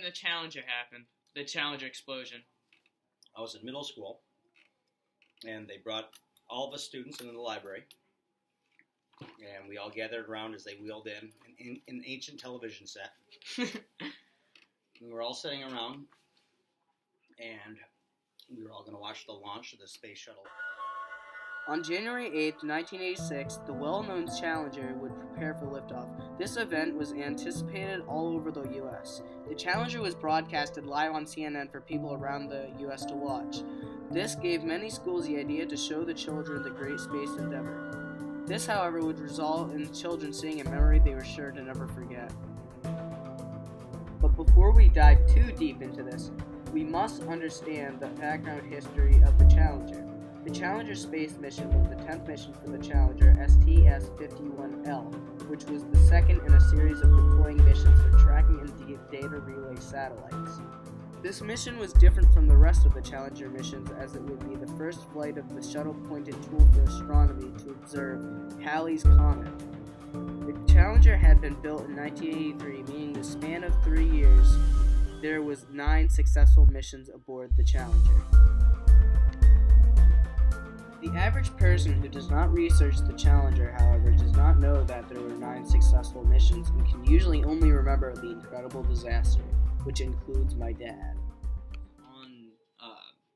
the Challenger happened? The Challenger explosion. I was in middle school, and they brought all of us students into the library, and we all gathered around as they wheeled in an ancient television set. We were all sitting around, and we were all going to watch the launch of the space shuttle. On January 8, 1986, the well-known Challenger would prepare for liftoff. This event was anticipated all over the U.S. The Challenger was broadcasted live on CNN for people around the U.S. to watch. This gave many schools the idea to show the children the great space endeavor. This, however, would result in children seeing a memory they were sure to never forget. But before we dive too deep into this, we must understand the background history of the Challenger. The Challenger space mission was the 10th mission for the Challenger STS-51L, which was the second in a series of deploying missions for tracking and data relay satellites. This mission was different from the rest of the Challenger missions, as it would be the first flight of the shuttle-pointed tool for astronomy to observe Halley's Comet. The Challenger had been built in 1983, meaning the span of 3 years, there was 9 successful missions aboard the Challenger. The average person who does not research the Challenger, however, does not know that there were 9 successful missions and can usually only remember the incredible disaster, which includes my dad.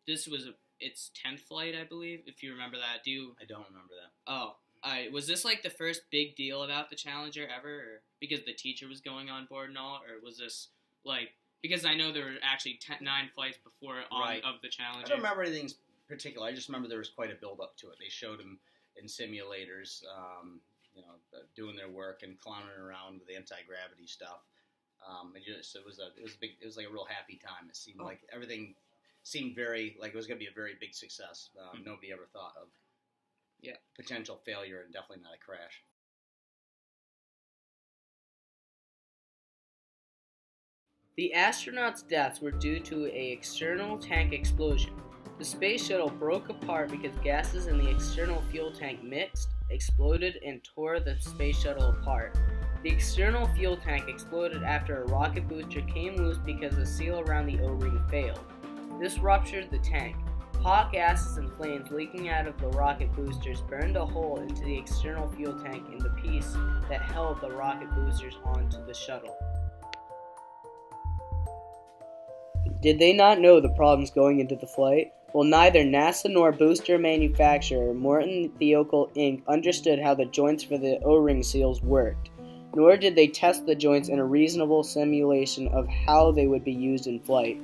This was its 10th flight, I believe, if you remember that. I don't remember that. Oh, was this like the first big deal about the Challenger ever, or because the teacher was going on board and all, or was this like, because I know there were actually 9 flights before of the Challenger. I don't remember anything particular. I just remember there was quite a build-up to it. They showed them in simulators, doing their work and clowning around with anti-gravity stuff. It was like a real happy time. It seemed like everything seemed very like it was going to be a very big success. Nobody ever thought of potential failure, and definitely not a crash. The astronauts' deaths were due to an external tank explosion. The space shuttle broke apart because gases in the external fuel tank mixed, exploded, and tore the space shuttle apart. The external fuel tank exploded after a rocket booster came loose because the seal around the O-ring failed. This ruptured the tank. Hot gases and flames leaking out of the rocket boosters burned a hole into the external fuel tank in the piece that held the rocket boosters onto the shuttle. Did they not know the problems going into the flight? Well, neither NASA nor booster manufacturer Morton Thiokol Inc. understood how the joints for the O-ring seals worked, nor did they test the joints in a reasonable simulation of how they would be used in flight.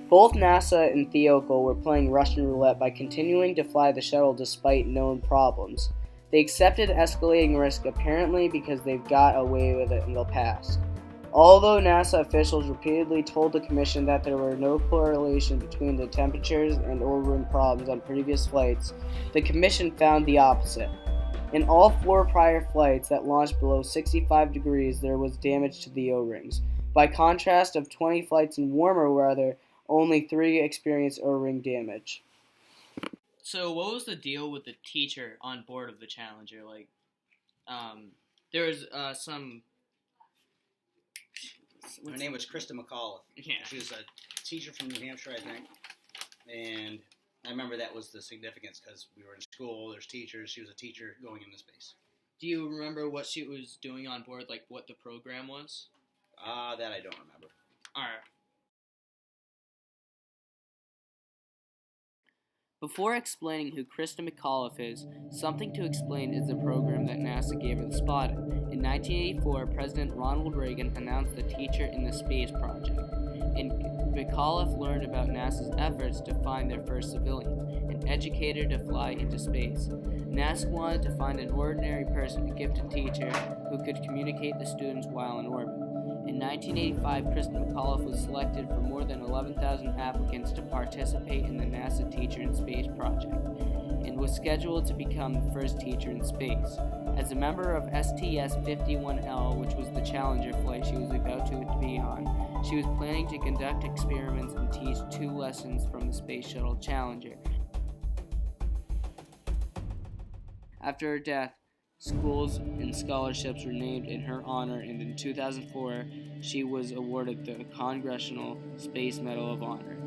Both NASA and Thiokol were playing Russian roulette by continuing to fly the shuttle despite known problems. They accepted escalating risk apparently because they've got away with it in the past. Although NASA officials repeatedly told the Commission that there were no correlation between the temperatures and O-ring problems on previous flights, the Commission found the opposite. In all 4 prior flights that launched below 65 degrees, there was damage to the O-rings. By contrast, of 20 flights in warmer weather, only 3 experienced O-ring damage. So what was the deal with the teacher on board of the Challenger? There was some... Her name was Krista McAuliffe. Yeah. She was a teacher from New Hampshire, I think. And I remember that was the significance because we were in school, there's teachers. She was a teacher going into space. Do you remember what she was doing on board, like what the program was? That I don't remember. All right. Before explaining who Krista McAuliffe is, something to explain is the program that NASA gave her the spot in. In 1984, President Ronald Reagan announced the Teacher in the Space Project, and McAuliffe learned about NASA's efforts to find their first civilian, an educator to fly into space. NASA wanted to find an ordinary person, a gifted teacher, who could communicate with students while in orbit. In 1985, Krista McAuliffe was selected for more than 11,000 applicants to participate in the NASA Teacher in Space project, and was scheduled to become the first teacher in space. As a member of STS-51L, which was the Challenger flight she was about to be on, she was planning to conduct experiments and teach 2 lessons from the Space Shuttle Challenger. After her death, schools and scholarships were named in her honor, and in 2004, she was awarded the Congressional Space Medal of Honor.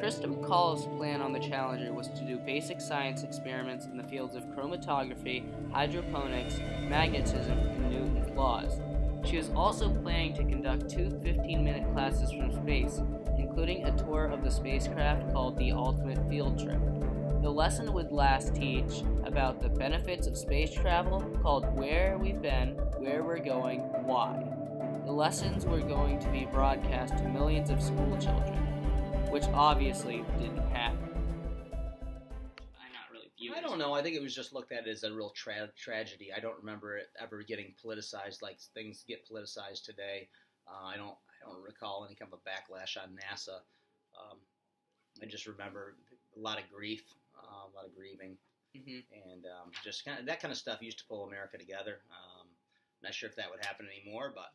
Krista McCullough's plan on the Challenger was to do basic science experiments in the fields of chromatography, hydroponics, magnetism, and Newton's laws. She was also planning to conduct two 15-minute classes from space, including a tour of the spacecraft called the Ultimate Field Trip. The lesson would last teach about the benefits of space travel, called Where We've Been, Where We're Going, Why. The lessons were going to be broadcast to millions of school children, which obviously didn't happen. I'm not really viewing. I don't know. I think it was just looked at as a real tragedy. I don't remember it ever getting politicized like things get politicized today. I don't recall any kind of a backlash on NASA. I just remember a lot of grief, a lot of grieving, and just kind of that kind of stuff used to pull America together. Not sure if that would happen anymore, but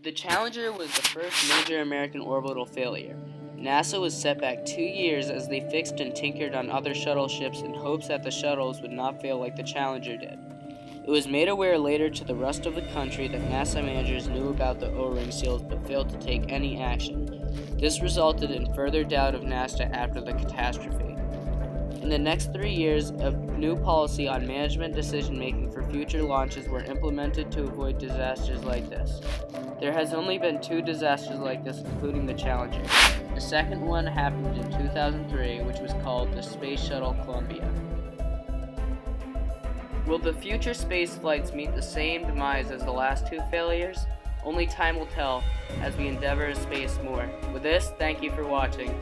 the Challenger was the first major American orbital failure. NASA was set back 2 years as they fixed and tinkered on other shuttle ships in hopes that the shuttles would not fail like the Challenger did. It was made aware later to the rest of the country that NASA managers knew about the O-ring seals but failed to take any action. This resulted in further doubt of NASA after the catastrophe. In the next 3 years, a new policy on management decision-making for future launches were implemented to avoid disasters like this. There has only been 2 disasters like this, including the Challenger. The second one happened in 2003, which was called the Space Shuttle Columbia. Will the future space flights meet the same demise as the last 2 failures? Only time will tell as we endeavor to space more. With this, thank you for watching.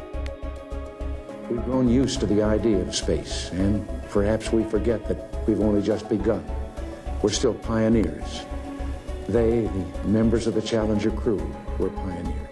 We've grown used to the idea of space, and perhaps we forget that we've only just begun. We're still pioneers. They, the members of the Challenger crew, were pioneers.